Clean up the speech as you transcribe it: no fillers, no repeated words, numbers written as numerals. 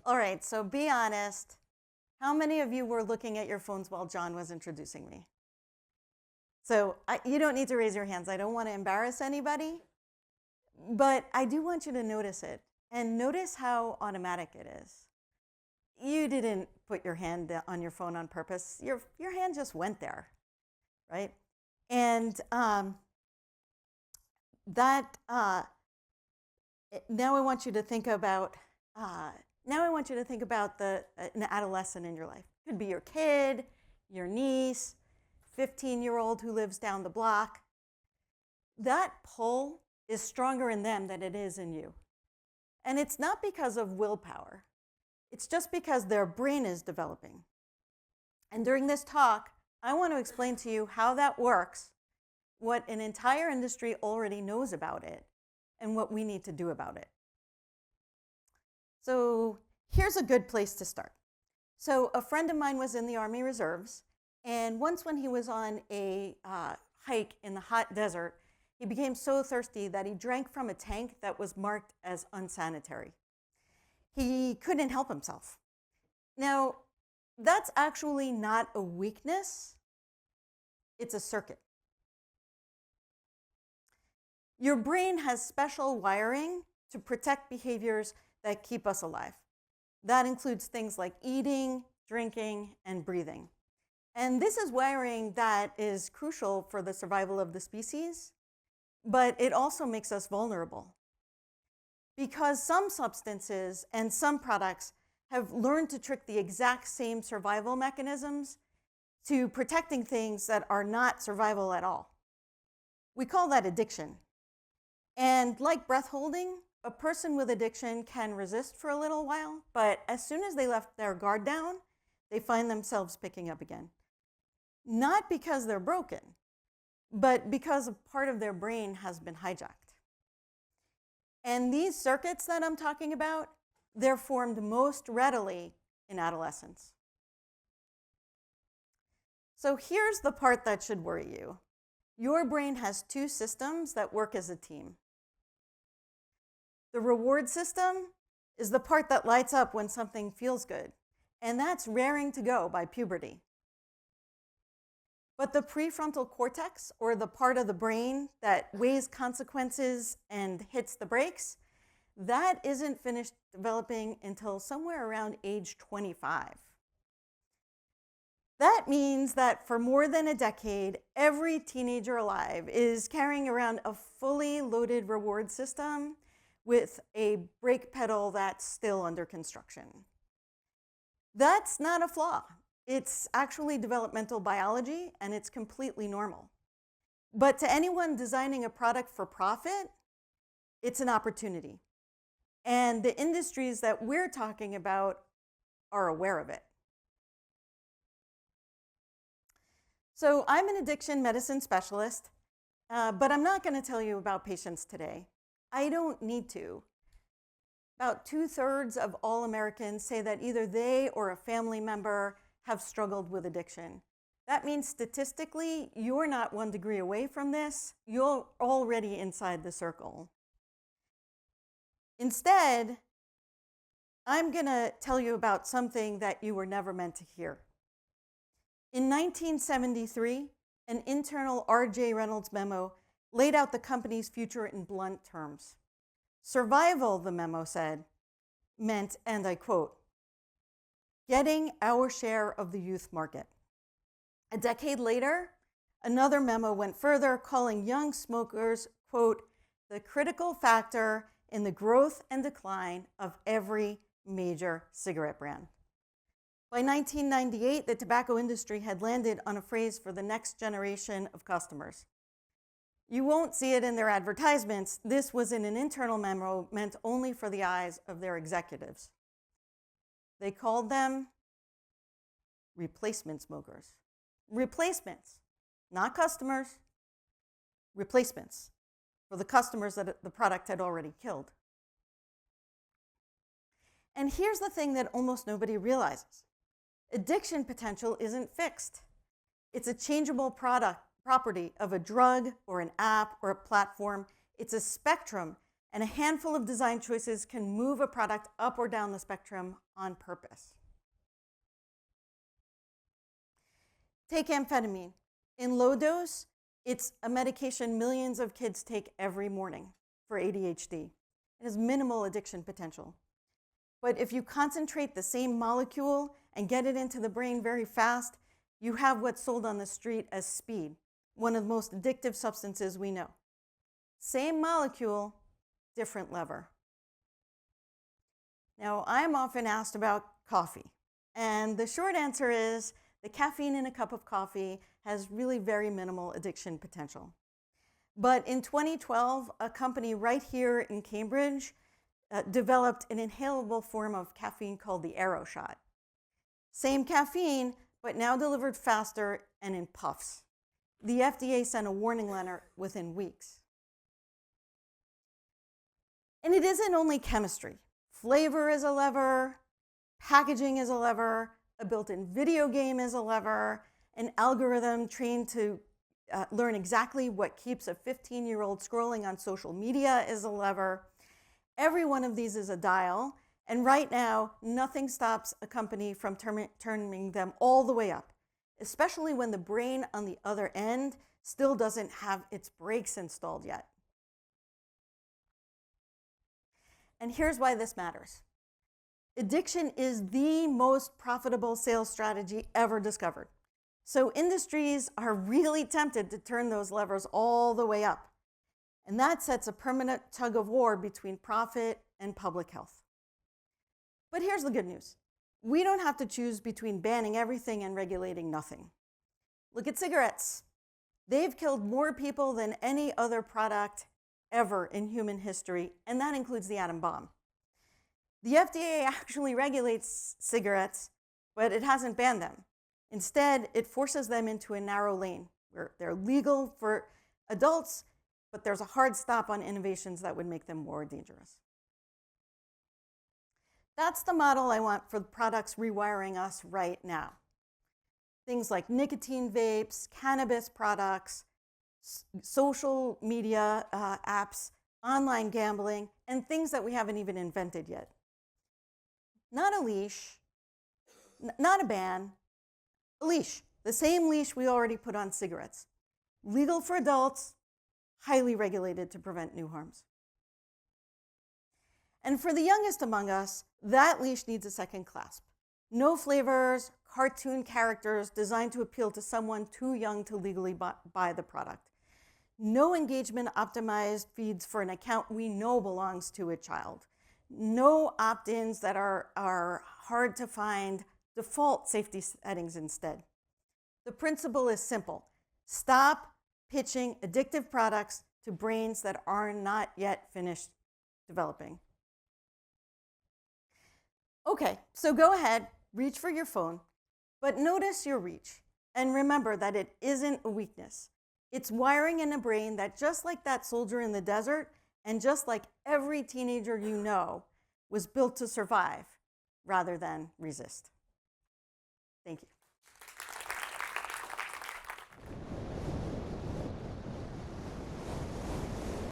All right, so be honest. How many of you were looking at your phones while John was introducing me? So you don't need to raise your hands. I don't want to embarrass anybody, but I do want you to notice it. And notice how automatic it is. You didn't put your hand on your phone on purpose. Your hand just went there, right? And now I want you to think about an adolescent in your life. It could be your kid, your niece, 15-year-old who lives down the block. That pull is stronger in them than it is in you. And it's not because of willpower. It's just because their brain is developing. And during this talk, I want to explain to you how that works, what an entire industry already knows about it, and what we need to do about it. So here's a good place to start. So a friend of mine was in the Army Reserves, and once when he was on a hike in the hot desert, he became so thirsty that he drank from a tank that was marked as unsanitary. He couldn't help himself. Now, that's actually not a weakness, it's a circuit. Your brain has special wiring to protect behaviors that keep us alive. That includes things like eating, drinking, and breathing. And this is wiring that is crucial for the survival of the species, but it also makes us vulnerable. Because some substances and some products have learned to trick the exact same survival mechanisms to protecting things that are not survival at all. We call that addiction. And like breath holding, a person with addiction can resist for a little while, but as soon as they left their guard down, they find themselves picking up again. Not because they're broken, but because a part of their brain has been hijacked. And these circuits that I'm talking about, they're formed most readily in adolescence. So here's the part that should worry you. Your brain has two systems that work as a team. The reward system is the part that lights up when something feels good, and that's raring to go by puberty. But the prefrontal cortex, or the part of the brain that weighs consequences and hits the brakes, that isn't finished developing until somewhere around age 25. That means that for more than a decade, every teenager alive is carrying around a fully loaded reward system with a brake pedal that's still under construction. That's not a flaw. It's actually developmental biology, and it's completely normal. But to anyone designing a product for profit, it's an opportunity. And the industries that we're talking about are aware of it. So I'm an addiction medicine specialist, but I'm not going to tell you about patients today. I don't need to. About 2/3 of all Americans say that either they or a family member have struggled with addiction. That means statistically, you're not 1 degree away from this. You're already inside the circle. Instead, I'm going to tell you about something that you were never meant to hear. In 1973, an internal R.J. Reynolds memo laid out the company's future in blunt terms. Survival, the memo said, meant, and I quote, getting our share of the youth market. A decade later, another memo went further, calling young smokers, quote, the critical factor in the growth and decline of every major cigarette brand. By 1998, the tobacco industry had landed on a phrase for the next generation of customers. You won't see it in their advertisements. This was in an internal memo meant only for the eyes of their executives. They called them replacement smokers. Replacements, not customers, replacements for the customers that the product had already killed. And here's the thing that almost nobody realizes. Addiction potential isn't fixed. It's a changeable property of a drug or an app or a platform. It's a spectrum, and a handful of design choices can move a product up or down the spectrum on purpose. Take amphetamine. In low dose, it's a medication millions of kids take every morning for ADHD. It has minimal addiction potential. But if you concentrate the same molecule and get it into the brain very fast, you have what's sold on the street as speed, one of the most addictive substances we know. Same molecule, different lever. Now, I'm often asked about coffee, and the short answer is the caffeine in a cup of coffee has really very minimal addiction potential. But in 2012, a company right here in Cambridge developed an inhalable form of caffeine called the Arrow Shot. Same caffeine, but now delivered faster and in puffs. The FDA sent a warning letter within weeks. And it isn't only chemistry. Flavor is a lever, packaging is a lever, a built-in video game is a lever, an algorithm trained to learn exactly what keeps a 15-year-old scrolling on social media is a lever. Every one of these is a dial, and right now, nothing stops a company from turning them all the way up, especially when the brain on the other end still doesn't have its brakes installed yet. And here's why this matters. Addiction is the most profitable sales strategy ever discovered. So industries are really tempted to turn those levers all the way up. And that sets a permanent tug of war between profit and public health. But here's the good news. We don't have to choose between banning everything and regulating nothing. Look at cigarettes. They've killed more people than any other product ever in human history, and that includes the atom bomb. The FDA actually regulates cigarettes, but it hasn't banned them. Instead, it forces them into a narrow lane where they're legal for adults, but there's a hard stop on innovations that would make them more dangerous. That's the model I want for the products rewiring us right now. Things like nicotine vapes, cannabis products, social media apps, online gambling, and things that we haven't even invented yet. Not a leash, not a ban, a leash. The same leash we already put on cigarettes. Legal for adults, highly regulated to prevent new harms. And for the youngest among us, that leash needs a second clasp. No flavors, cartoon characters designed to appeal to someone too young to legally buy the product. No engagement optimized feeds for an account we know belongs to a child. No opt-ins that are hard to find, default safety settings instead. The principle is simple. Stop pitching addictive products to brains that are not yet finished developing. Okay, so go ahead, reach for your phone, but notice your reach. And remember that it isn't a weakness. It's wiring in a brain that, just like that soldier in the desert, and just like every teenager you know, was built to survive rather than resist. Thank you.